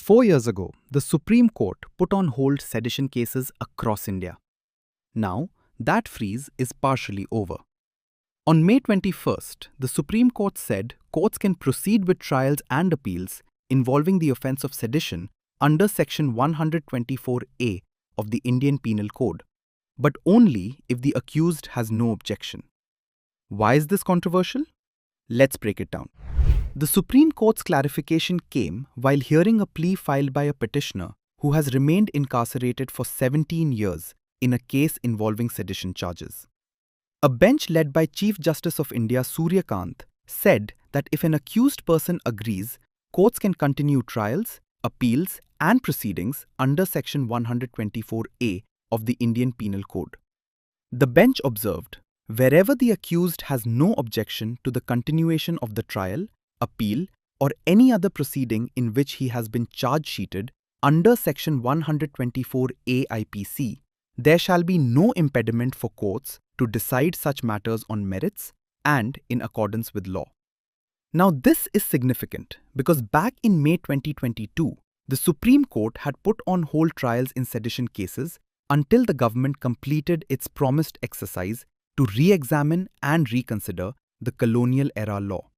4 years ago, the Supreme Court put on hold sedition cases across India. Now, that freeze is partially over. On May 21st, the Supreme Court said courts can proceed with trials and appeals involving the offence of sedition under Section 124A of the Indian Penal Code, but only if the accused has no objection. Why is this controversial? Let's break it down. The Supreme Court's clarification came while hearing a plea filed by a petitioner who has remained incarcerated for 17 years in a case involving sedition charges. A bench led by Chief Justice of India Surya Kant said that if an accused person agrees, courts can continue trials, appeals, and proceedings under Section 124A of the Indian Penal Code. The bench observed, wherever the accused has no objection to the continuation of the trial, appeal, or any other proceeding in which he has been charge-sheeted under Section 124A IPC, there shall be no impediment for courts to decide such matters on merits and in accordance with law. Now, this is significant because back in May 2022, the Supreme Court had put on hold trials in sedition cases until the government completed its promised exercise to re-examine and reconsider the colonial era law.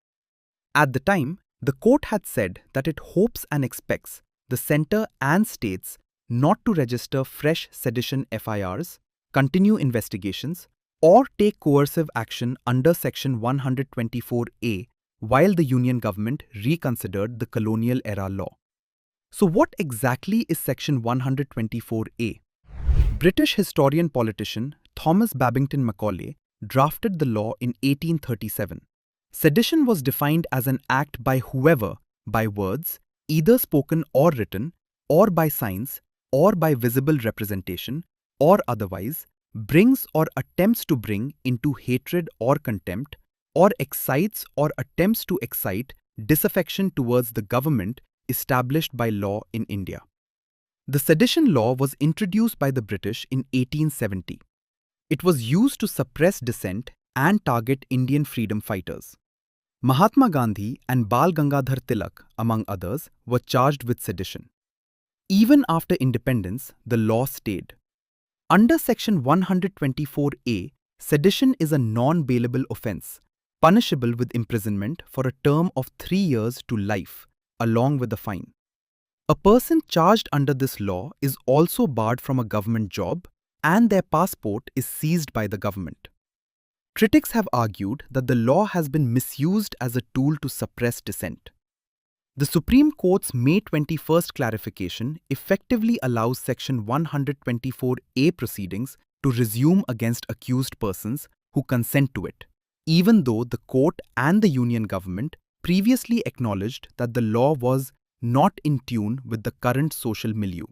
At the time, the court had said that it hopes and expects the centre and states not to register fresh sedition FIRs, continue investigations, or take coercive action under Section 124A while the Union government reconsidered the colonial era law. So what exactly is Section 124A? British historian-politician Thomas Babington Macaulay drafted the law in 1837. Sedition was defined as an act by whoever, by words, either spoken or written, or by signs, or by visible representation, or otherwise, brings or attempts to bring into hatred or contempt, or excites or attempts to excite disaffection towards the government established by law in India. The sedition law was introduced by the British in 1870. It was used to suppress dissent and target Indian freedom fighters. Mahatma Gandhi and Bal Gangadhar Tilak, among others, were charged with sedition. Even after independence, the law stayed. Under Section 124A, sedition is a non-bailable offence, punishable with imprisonment for a term of 3 years to life, along with a fine. A person charged under this law is also barred from a government job, and their passport is seized by the government. Critics have argued that the law has been misused as a tool to suppress dissent. The Supreme Court's May 21st clarification effectively allows Section 124A proceedings to resume against accused persons who consent to it, even though the court and the Union government previously acknowledged that the law was not in tune with the current social milieu.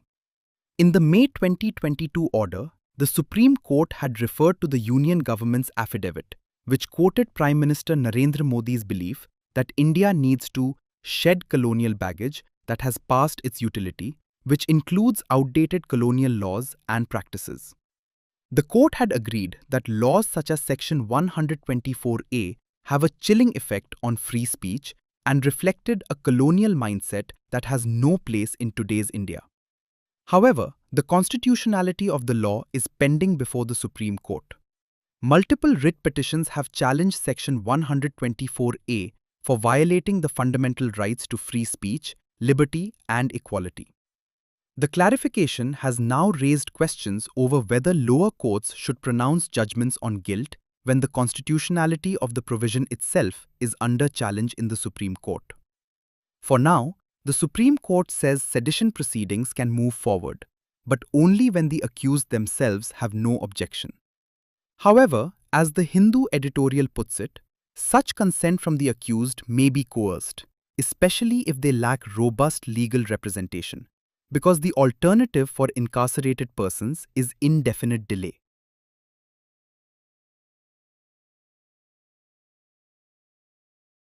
In the May 2022 order, the Supreme Court had referred to the Union government's affidavit, which quoted Prime Minister Narendra Modi's belief that India needs to shed colonial baggage that has passed its utility, which includes outdated colonial laws and practices. The court had agreed that laws such as Section 124A have a chilling effect on free speech and reflected a colonial mindset that has no place in today's India. However, the constitutionality of the law is pending before the Supreme Court. Multiple writ petitions have challenged Section 124A for violating the fundamental rights to free speech, liberty, and equality. The clarification has now raised questions over whether lower courts should pronounce judgments on guilt when the constitutionality of the provision itself is under challenge in the Supreme Court. For now, the Supreme Court says sedition proceedings can move forward, but only when the accused themselves have no objection. However, as the Hindu editorial puts it, such consent from the accused may be coerced, especially if they lack robust legal representation, because the alternative for incarcerated persons is indefinite delay.